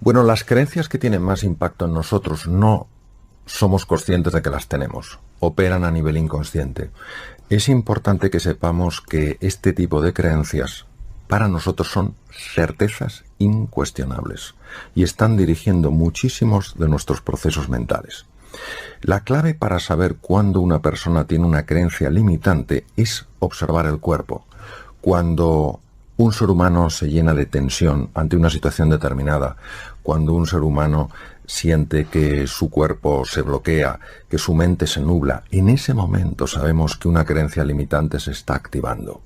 Bueno, las creencias que tienen más impacto en nosotros no somos conscientes de que las tenemos, operan a nivel inconsciente. Es importante que sepamos que este tipo de creencias para nosotros son certezas incuestionables y están dirigiendo muchísimos de nuestros procesos mentales. La clave para saber cuándo una persona tiene una creencia limitante es observar el cuerpo. Cuando un ser humano se llena de tensión ante una situación determinada, cuando un ser humano siente que su cuerpo se bloquea, que su mente se nubla, en ese momento sabemos que una creencia limitante se está activando.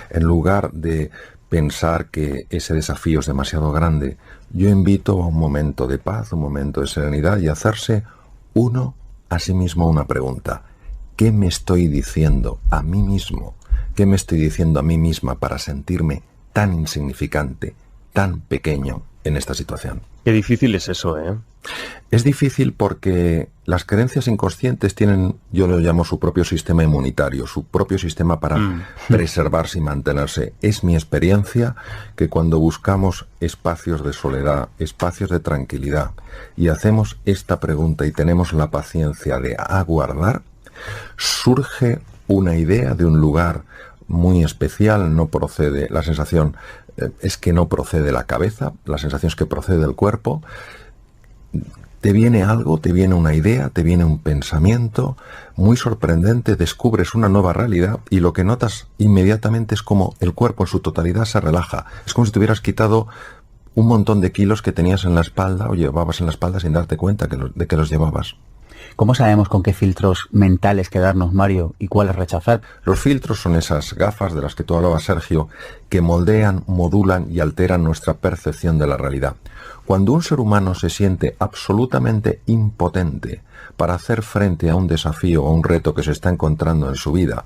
En lugar de pensar que ese desafío es demasiado grande, yo invito a un momento de paz, un momento de serenidad y hacerse uno a sí mismo una pregunta. ¿Qué me estoy diciendo a mí mismo? ¿Qué me estoy diciendo a mí misma para sentirme tan insignificante, tan pequeño en esta situación? Qué difícil es eso, ¿eh? Es difícil porque las creencias inconscientes tienen, yo lo llamo su propio sistema inmunitario, su propio sistema para preservarse y mantenerse. Es mi experiencia que cuando buscamos espacios de soledad, espacios de tranquilidad, y hacemos esta pregunta y tenemos la paciencia de aguardar, surge una idea de un lugar muy especial. No procede, la sensación es que no procede de la cabeza, la sensación es que procede del cuerpo. Te viene algo, te viene una idea, te viene un pensamiento muy sorprendente, descubres una nueva realidad y lo que notas inmediatamente es como el cuerpo en su totalidad se relaja. Es como si te hubieras quitado un montón de kilos que tenías en la espalda o llevabas en la espalda sin darte cuenta de que los llevabas. ¿Cómo sabemos con qué filtros mentales quedarnos, Mario, y cuáles rechazar? Los filtros son esas gafas de las que tú hablabas, Sergio, que moldean, modulan y alteran nuestra percepción de la realidad. Cuando un ser humano se siente absolutamente impotente para hacer frente a un desafío o un reto que se está encontrando en su vida,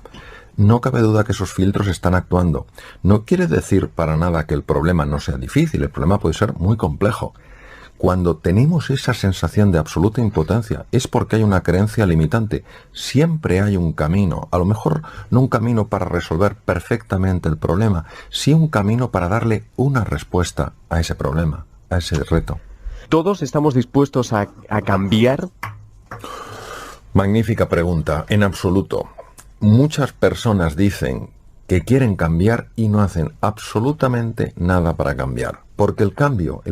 no cabe duda que esos filtros están actuando. No quiere decir para nada que el problema no sea difícil, el problema puede ser muy complejo. Cuando tenemos esa sensación de absoluta impotencia es porque hay una creencia limitante. Siempre hay un camino, a lo mejor no un camino para resolver perfectamente el problema, sí un camino para darle una respuesta a ese problema, a ese reto. ¿Todos estamos dispuestos a cambiar? Magnífica pregunta. En absoluto. Muchas personas dicen que quieren cambiar y no hacen absolutamente nada para cambiar. Porque el cambio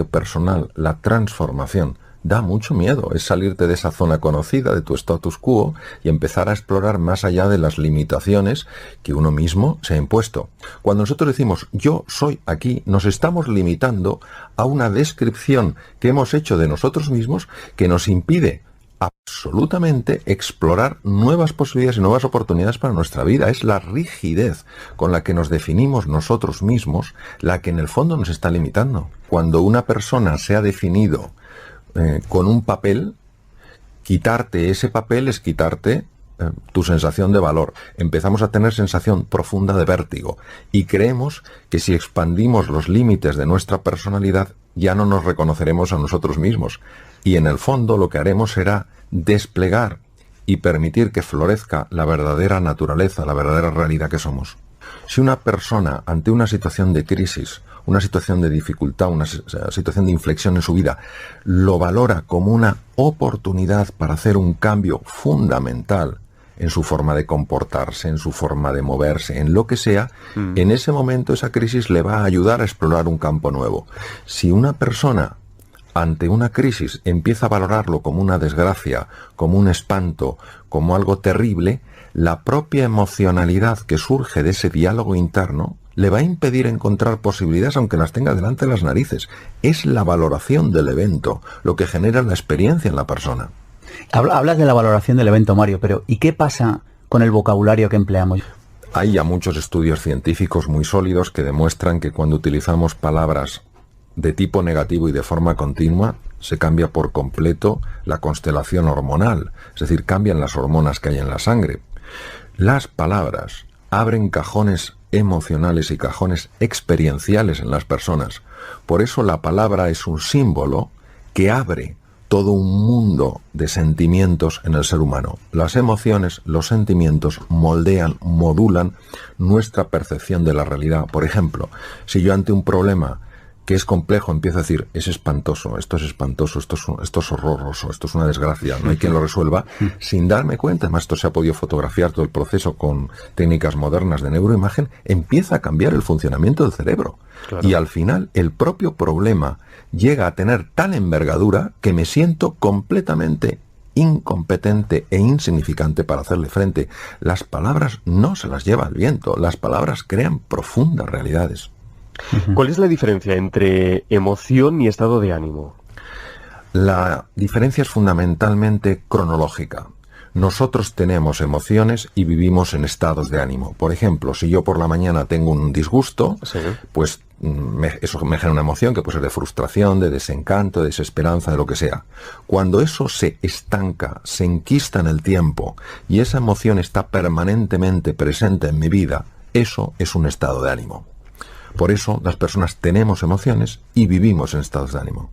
personal, la transformación, da mucho miedo. Es salirte de esa zona conocida, de tu status quo, y empezar a explorar más allá de las limitaciones que uno mismo se ha impuesto. Cuando nosotros decimos yo soy aquí, nos estamos limitando a una descripción que hemos hecho de nosotros mismos que nos impide absolutamente explorar nuevas posibilidades y nuevas oportunidades para nuestra vida. Es la rigidez con la que nos definimos nosotros mismos la que en el fondo nos está limitando. Cuando una persona se ha definido con un papel, quitarte ese papel es quitarte tu sensación de valor. Empezamos a tener sensación profunda de vértigo y creemos que si expandimos los límites de nuestra personalidad ya no nos reconoceremos a nosotros mismos. Y en el fondo lo que haremos será desplegar y permitir que florezca la verdadera naturaleza, la verdadera realidad que somos. Si una persona ante una situación de crisis, una situación de dificultad, una situación de inflexión en su vida, lo valora como una oportunidad para hacer un cambio fundamental en su forma de comportarse, en su forma de moverse, en lo que sea, en ese momento esa crisis le va a ayudar a explorar un campo nuevo. Si una persona ante una crisis empieza a valorarlo como una desgracia, como un espanto, como algo terrible, la propia emocionalidad que surge de ese diálogo interno le va a impedir encontrar posibilidades aunque las tenga delante de las narices. Es la valoración del evento lo que genera la experiencia en la persona. Hablas de la valoración del evento, Mario, pero ¿y qué pasa con el vocabulario que empleamos? Hay ya muchos estudios científicos muy sólidos que demuestran que cuando utilizamos palabras de tipo negativo y de forma continua, se cambia por completo la constelación hormonal, es decir, cambian las hormonas que hay en la sangre. Las palabras abren cajones emocionales y cajones experienciales en las personas. Por eso la palabra es un símbolo que abre todo un mundo de sentimientos en el ser humano. Las emociones, los sentimientos moldean, modulan nuestra percepción de la realidad. Por ejemplo, si yo ante un problema que es complejo, empieza a decir, es espantoso, esto es horroroso, esto es una desgracia, no hay quien lo resuelva, sin darme cuenta, además esto se ha podido fotografiar todo el proceso con técnicas modernas de neuroimagen, empieza a cambiar el funcionamiento del cerebro. Claro. Y al final el propio problema llega a tener tal envergadura que me siento completamente incompetente e insignificante para hacerle frente. Las palabras no se las lleva el viento, las palabras crean profundas realidades. ¿Cuál es la diferencia entre emoción y estado de ánimo? La diferencia es fundamentalmente cronológica. Nosotros tenemos emociones y vivimos en estados de ánimo. Por ejemplo, si yo por la mañana tengo un disgusto, sí, pues eso me genera una emoción que puede ser de frustración, de desencanto, de desesperanza, de lo que sea. Cuando eso se estanca, se enquista en el tiempo y esa emoción está permanentemente presente en mi vida, eso es un estado de ánimo. Por eso las personas tenemos emociones y vivimos en estados de ánimo.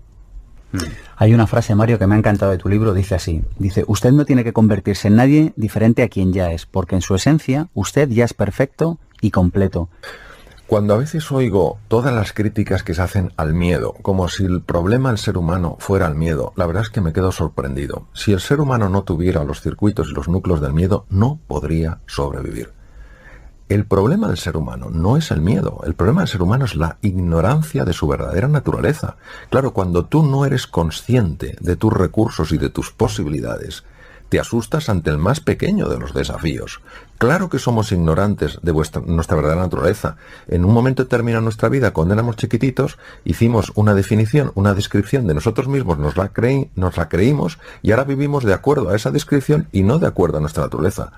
Hay una frase, Mario, que me ha encantado de tu libro, dice así, dice, usted no tiene que convertirse en nadie diferente a quien ya es, porque en su esencia usted ya es perfecto y completo. Cuando a veces oigo todas las críticas que se hacen al miedo, como si el problema del ser humano fuera el miedo, la verdad es que me quedo sorprendido. Si el ser humano no tuviera los circuitos y los núcleos del miedo, no podría sobrevivir. El problema del ser humano no es el miedo, el problema del ser humano es la ignorancia de su verdadera naturaleza. Claro, cuando tú no eres consciente de tus recursos y de tus posibilidades, te asustas ante el más pequeño de los desafíos. Claro que somos ignorantes de nuestra verdadera naturaleza. En un momento determinado de nuestra vida, cuando éramos chiquititos, hicimos una definición, una descripción de nosotros mismos, nos la creímos y ahora vivimos de acuerdo a esa descripción y no de acuerdo a nuestra naturaleza.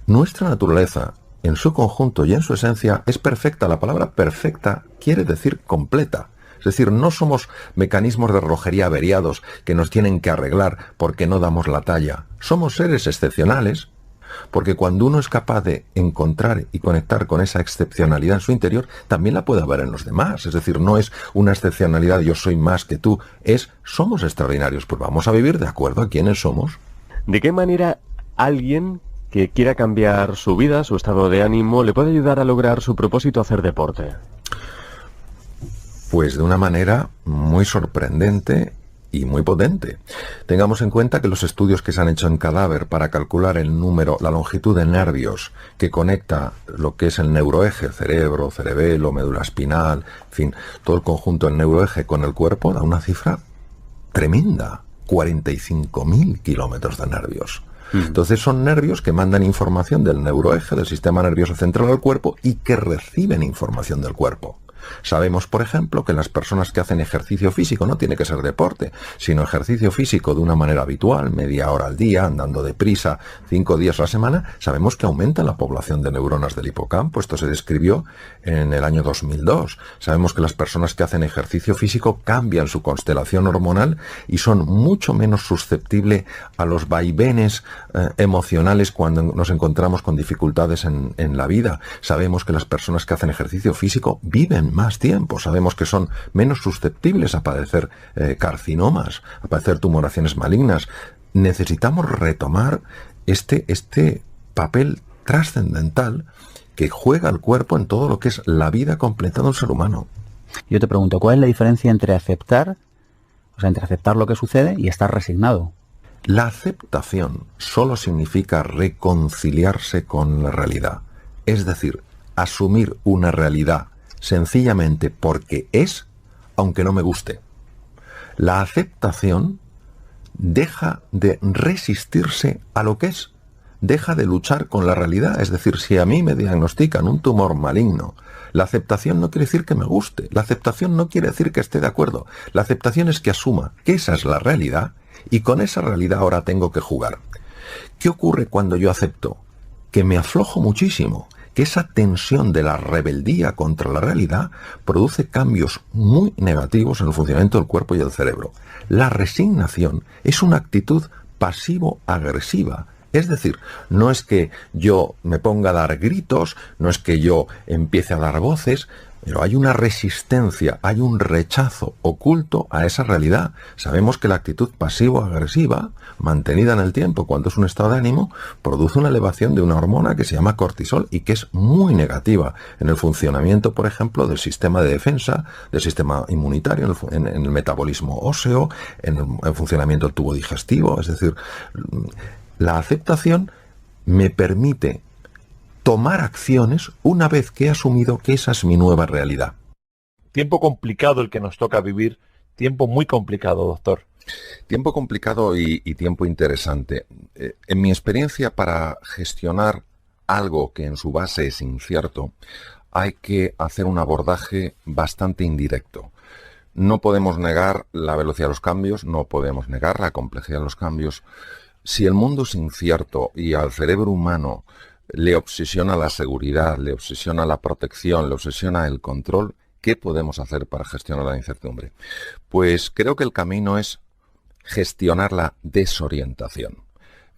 Nuestra naturaleza, en su conjunto y en su esencia, es perfecta. La palabra perfecta quiere decir completa. Es decir, no somos mecanismos de relojería averiados que nos tienen que arreglar porque no damos la talla. Somos seres excepcionales porque cuando uno es capaz de encontrar y conectar con esa excepcionalidad en su interior, también la puede haber en los demás. Es decir, no es una excepcionalidad, yo soy más que tú, somos extraordinarios. Pues vamos a vivir de acuerdo a quiénes somos. ¿De qué manera alguien que quiera cambiar su vida, su estado de ánimo, le puede ayudar a lograr su propósito hacer deporte? Pues de una manera muy sorprendente y muy potente. Tengamos en cuenta que los estudios que se han hecho en cadáver para calcular el número, la longitud de nervios que conecta lo que es el neuroeje, cerebro, cerebelo, médula espinal, en fin, todo el conjunto del neuroeje con el cuerpo, da una cifra tremenda, 45.000 kilómetros de nervios. Entonces son nervios que mandan información del neuroeje, del sistema nervioso central al cuerpo y que reciben información del cuerpo. Sabemos, por ejemplo, que las personas que hacen ejercicio físico, no tiene que ser deporte, sino ejercicio físico de una manera habitual, media hora al día, andando deprisa, 5 días a la semana, sabemos que aumenta la población de neuronas del hipocampo. Esto se describió en el año 2002. Sabemos que las personas que hacen ejercicio físico cambian su constelación hormonal y son mucho menos susceptibles a los vaivenes emocionales cuando nos encontramos con dificultades en la vida. Sabemos que las personas que hacen ejercicio físico viven más tiempo. Sabemos que son menos susceptibles a padecer carcinomas, a padecer tumoraciones malignas. Necesitamos retomar este papel trascendental que juega el cuerpo en todo lo que es la vida completa de un ser humano. Yo te pregunto, ¿cuál es la diferencia entre aceptar lo que sucede y estar resignado? La aceptación solo significa reconciliarse con la realidad. Es decir, asumir una realidad sencillamente porque es, aunque no me guste. La aceptación deja de resistirse a lo que es, deja de luchar con la realidad. Es decir, si a mí me diagnostican un tumor maligno, la aceptación no quiere decir que me guste, la aceptación no quiere decir que esté de acuerdo, la aceptación es que asuma que esa es la realidad y con esa realidad ahora tengo que jugar. ¿Qué ocurre cuando yo acepto? Que me aflojo muchísimo, que esa tensión de la rebeldía contra la realidad produce cambios muy negativos en el funcionamiento del cuerpo y del cerebro. La resignación es una actitud pasivo-agresiva, Es decir, no es que yo me ponga a dar gritos, no es que yo empiece a dar voces, pero hay una resistencia, hay un rechazo oculto a esa realidad. Sabemos que la actitud pasivo-agresiva, mantenida en el tiempo cuando es un estado de ánimo, produce una elevación de una hormona que se llama cortisol y que es muy negativa en el funcionamiento, por ejemplo, del sistema de defensa, del sistema inmunitario, en el metabolismo óseo, en el funcionamiento del tubo digestivo. Es decir, la aceptación me permite tomar acciones una vez que he asumido que esa es mi nueva realidad. Tiempo complicado el que nos toca vivir, tiempo muy complicado, doctor. Tiempo complicado y tiempo interesante. En mi experiencia, para gestionar algo que en su base es incierto, hay que hacer un abordaje bastante indirecto. No podemos negar la velocidad de los cambios, no podemos negar la complejidad de los cambios. Si el mundo es incierto y al cerebro humano le obsesiona la seguridad, le obsesiona la protección, le obsesiona el control, ¿qué podemos hacer para gestionar la incertidumbre? Pues creo que el camino es gestionar la desorientación.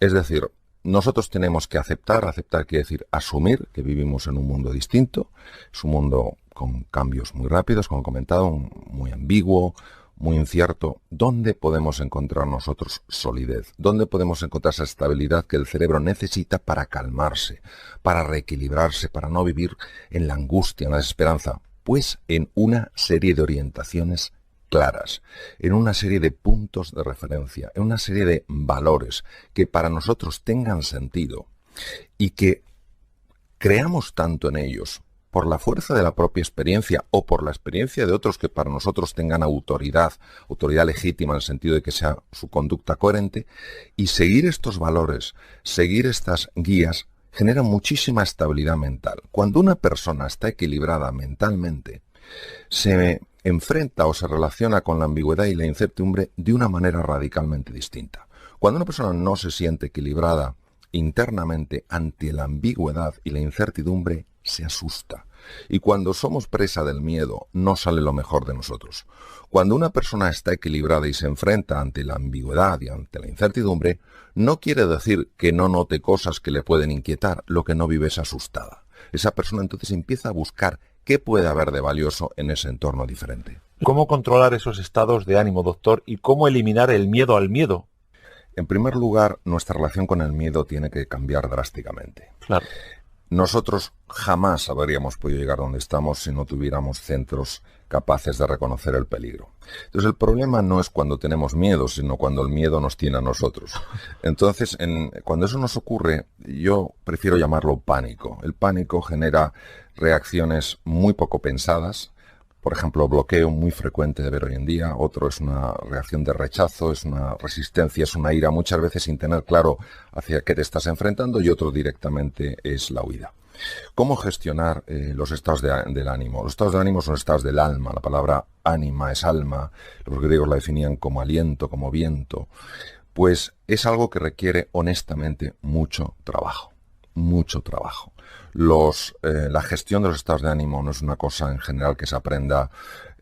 Es decir, nosotros tenemos que aceptar quiere decir asumir que vivimos en un mundo distinto, es un mundo con cambios muy rápidos, como he comentado, muy ambiguo, muy incierto. ¿Dónde podemos encontrar nosotros solidez? ¿Dónde podemos encontrar esa estabilidad que el cerebro necesita para calmarse, para reequilibrarse, para no vivir en la angustia, en la desesperanza? Pues en una serie de orientaciones claras, en una serie de puntos de referencia, en una serie de valores que para nosotros tengan sentido y que creamos tanto en ellos por la fuerza de la propia experiencia o por la experiencia de otros que para nosotros tengan autoridad legítima en el sentido de que sea su conducta coherente, y seguir estos valores, seguir estas guías, genera muchísima estabilidad mental. Cuando una persona está equilibrada mentalmente, se enfrenta o se relaciona con la ambigüedad y la incertidumbre de una manera radicalmente distinta. Cuando una persona no se siente equilibrada internamente ante la ambigüedad y la incertidumbre, se asusta. Y cuando somos presa del miedo, no sale lo mejor de nosotros. Cuando una persona está equilibrada y se enfrenta ante la ambigüedad y ante la incertidumbre, no quiere decir que no note cosas que le pueden inquietar, lo que no vive es asustada. Esa persona entonces empieza a buscar qué puede haber de valioso en ese entorno diferente. ¿Cómo controlar esos estados de ánimo, doctor? ¿Y cómo eliminar el miedo al miedo? En primer lugar, nuestra relación con el miedo tiene que cambiar drásticamente. Claro. Nosotros jamás habríamos podido llegar donde estamos si no tuviéramos centros capaces de reconocer el peligro. Entonces el problema no es cuando tenemos miedo, sino cuando el miedo nos tiene a nosotros. Entonces, cuando eso nos ocurre, yo prefiero llamarlo pánico. El pánico genera reacciones muy poco pensadas. Por ejemplo, bloqueo muy frecuente de ver hoy en día. Otro es una reacción de rechazo, es una resistencia, es una ira, muchas veces sin tener claro hacia qué te estás enfrentando, y otro directamente es la huida. ¿Cómo gestionar los estados del ánimo? Los estados del ánimo son estados del alma. La palabra ánima es alma. Los griegos la definían como aliento, como viento. Pues es algo que requiere honestamente mucho trabajo. Mucho trabajo. La gestión de los estados de ánimo no es una cosa en general que se aprenda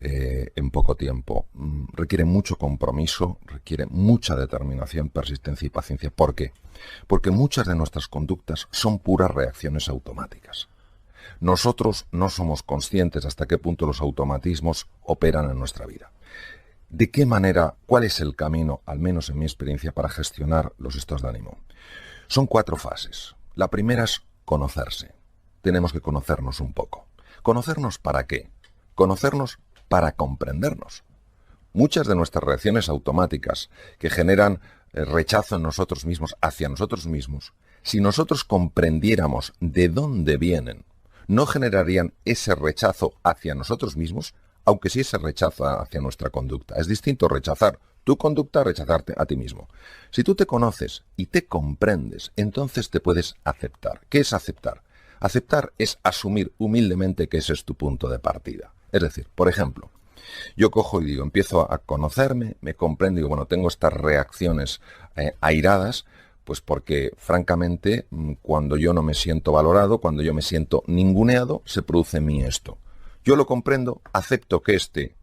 en poco tiempo. Requiere mucho compromiso, requiere mucha determinación, persistencia y paciencia. ¿Por qué? Porque muchas de nuestras conductas son puras reacciones automáticas. Nosotros no somos conscientes hasta qué punto los automatismos operan en nuestra vida. ¿De qué manera, cuál es el camino, al menos en mi experiencia, para gestionar los estados de ánimo? Son 4 fases. La primera es conocerse. Tenemos que conocernos un poco. ¿Conocernos para qué? Conocernos para comprendernos. Muchas de nuestras reacciones automáticas que generan rechazo en nosotros mismos, hacia nosotros mismos, si nosotros comprendiéramos de dónde vienen, no generarían ese rechazo hacia nosotros mismos, aunque sí se rechaza hacia nuestra conducta. Es distinto rechazar tu conducta a rechazarte a ti mismo. Si tú te conoces y te comprendes, entonces te puedes aceptar. ¿Qué es aceptar? Aceptar es asumir humildemente que ese es tu punto de partida. Es decir, por ejemplo, yo cojo y digo, empiezo a conocerme, me comprendo y digo, bueno, tengo estas reacciones airadas, pues porque, francamente, cuando yo no me siento valorado, cuando yo me siento ninguneado, se produce en mí esto. Yo lo comprendo, acepto que este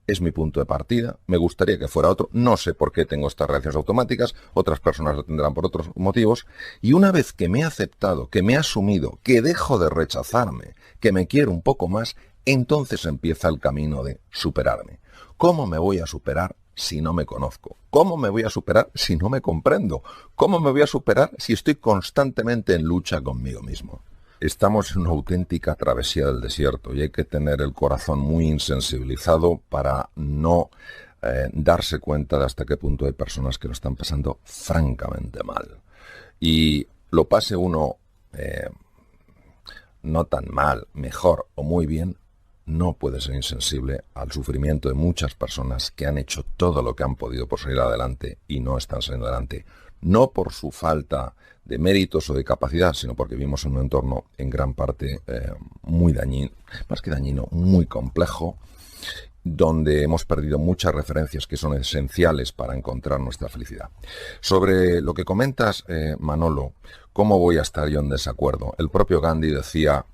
es mi punto de partida, me gustaría que fuera otro, no sé por qué tengo estas reacciones automáticas, otras personas lo tendrán por otros motivos, y una vez que me he aceptado, que me he asumido, que dejo de rechazarme, que me quiero un poco más, entonces empieza el camino de superarme. ¿Cómo me voy a superar si no me conozco? ¿Cómo me voy a superar si no me comprendo? ¿Cómo me voy a superar si estoy constantemente en lucha conmigo mismo? Estamos en una auténtica travesía del desierto y hay que tener el corazón muy insensibilizado para no darse cuenta de hasta qué punto hay personas que lo están pasando francamente mal. Y lo pase uno no tan mal, mejor o muy bien, no puede ser insensible al sufrimiento de muchas personas que han hecho todo lo que han podido por salir adelante y no están saliendo adelante. No por su falta de méritos o de capacidad, sino porque vivimos en un entorno en gran parte muy dañino, más que dañino, muy complejo, donde hemos perdido muchas referencias que son esenciales para encontrar nuestra felicidad. Sobre lo que comentas, Manolo, ¿cómo voy a estar yo en desacuerdo? El propio Gandhi decía,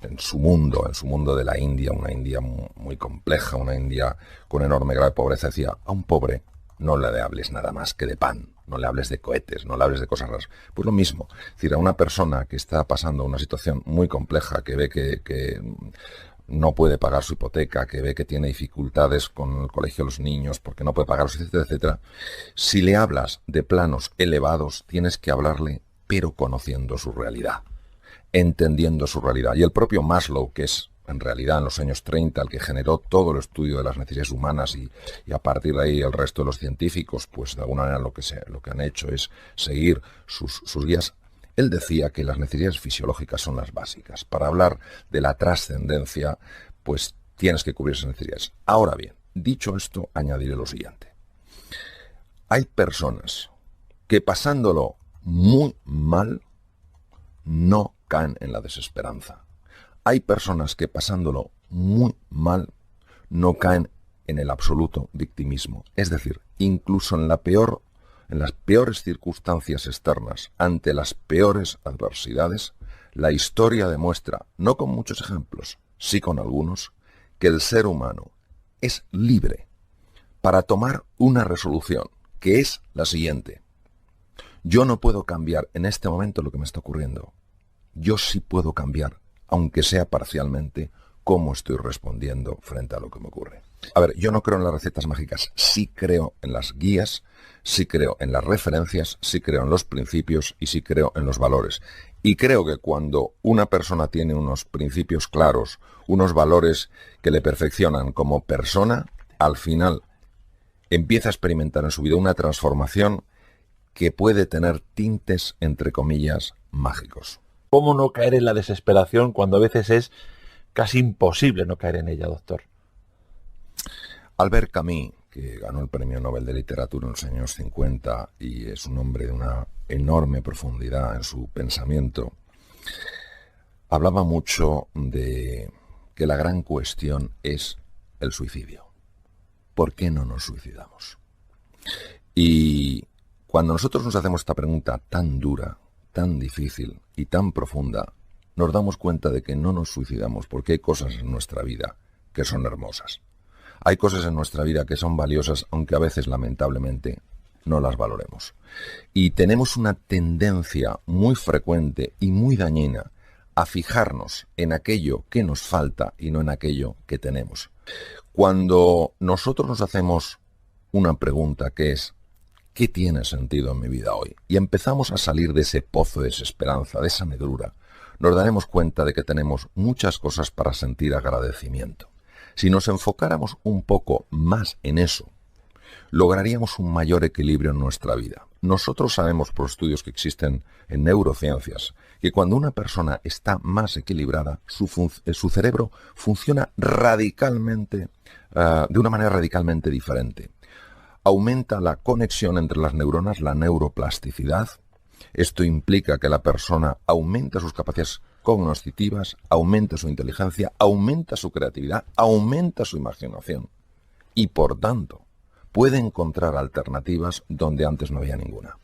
en su mundo de la India, una India muy compleja, una India con enorme grave pobreza, decía, a un pobre no le hables nada más que de pan, no le hables de cohetes, no le hables de cosas raras. Pues lo mismo, es decir, a una persona que está pasando una situación muy compleja, que ve que no puede pagar su hipoteca, que ve que tiene dificultades con el colegio de los niños porque no puede pagarlos, etcétera, etcétera, si le hablas de planos elevados, tienes que hablarle, pero conociendo su realidad, entendiendo su realidad. Y el propio Maslow, que es en realidad en los años 30 el que generó todo el estudio de las necesidades humanas y a partir de ahí el resto de los científicos, pues de alguna manera lo que han hecho es seguir sus guías. Él decía que las necesidades fisiológicas son las básicas. Para hablar de la trascendencia, pues tienes que cubrir esas necesidades. Ahora bien, dicho esto, añadiré lo siguiente. Hay personas que pasándolo muy mal no caen en la desesperanza. Hay personas que pasándolo muy mal no caen en el absoluto victimismo. Es decir, incluso en las peores circunstancias externas, ante las peores adversidades, la historia demuestra, no con muchos ejemplos, sí con algunos, que el ser humano es libre para tomar una resolución, que es la siguiente. Yo no puedo cambiar en este momento lo que me está ocurriendo. Yo sí puedo cambiar, aunque sea parcialmente, cómo estoy respondiendo frente a lo que me ocurre. A ver, yo no creo en las recetas mágicas, sí creo en las guías, sí creo en las referencias, sí creo en los principios y sí creo en los valores. Y creo que cuando una persona tiene unos principios claros, unos valores que le perfeccionan como persona, al final empieza a experimentar en su vida una transformación que puede tener tintes, entre comillas, mágicos. ¿Cómo no caer en la desesperación cuando a veces es casi imposible no caer en ella, doctor? Albert Camus, que ganó el Premio Nobel de Literatura en los años 50 y es un hombre de una enorme profundidad en su pensamiento, hablaba mucho de que la gran cuestión es el suicidio. ¿Por qué no nos suicidamos? Y cuando nosotros nos hacemos esta pregunta tan dura, tan difícil y tan profunda, nos damos cuenta de que no nos suicidamos porque hay cosas en nuestra vida que son hermosas. Hay cosas en nuestra vida que son valiosas, aunque a veces, lamentablemente, no las valoremos. Y tenemos una tendencia muy frecuente y muy dañina a fijarnos en aquello que nos falta y no en aquello que tenemos. Cuando nosotros nos hacemos una pregunta que es ¿qué tiene sentido en mi vida hoy? Y empezamos a salir de ese pozo de desesperanza, de esa negrura, nos daremos cuenta de que tenemos muchas cosas para sentir agradecimiento. Si nos enfocáramos un poco más en eso, lograríamos un mayor equilibrio en nuestra vida. Nosotros sabemos por estudios que existen en neurociencias que cuando una persona está más equilibrada, su cerebro funciona radicalmente, de una manera radicalmente diferente. Aumenta la conexión entre las neuronas, la neuroplasticidad. Esto implica que la persona aumenta sus capacidades cognitivas, aumenta su inteligencia, aumenta su creatividad, aumenta su imaginación y, por tanto, puede encontrar alternativas donde antes no había ninguna.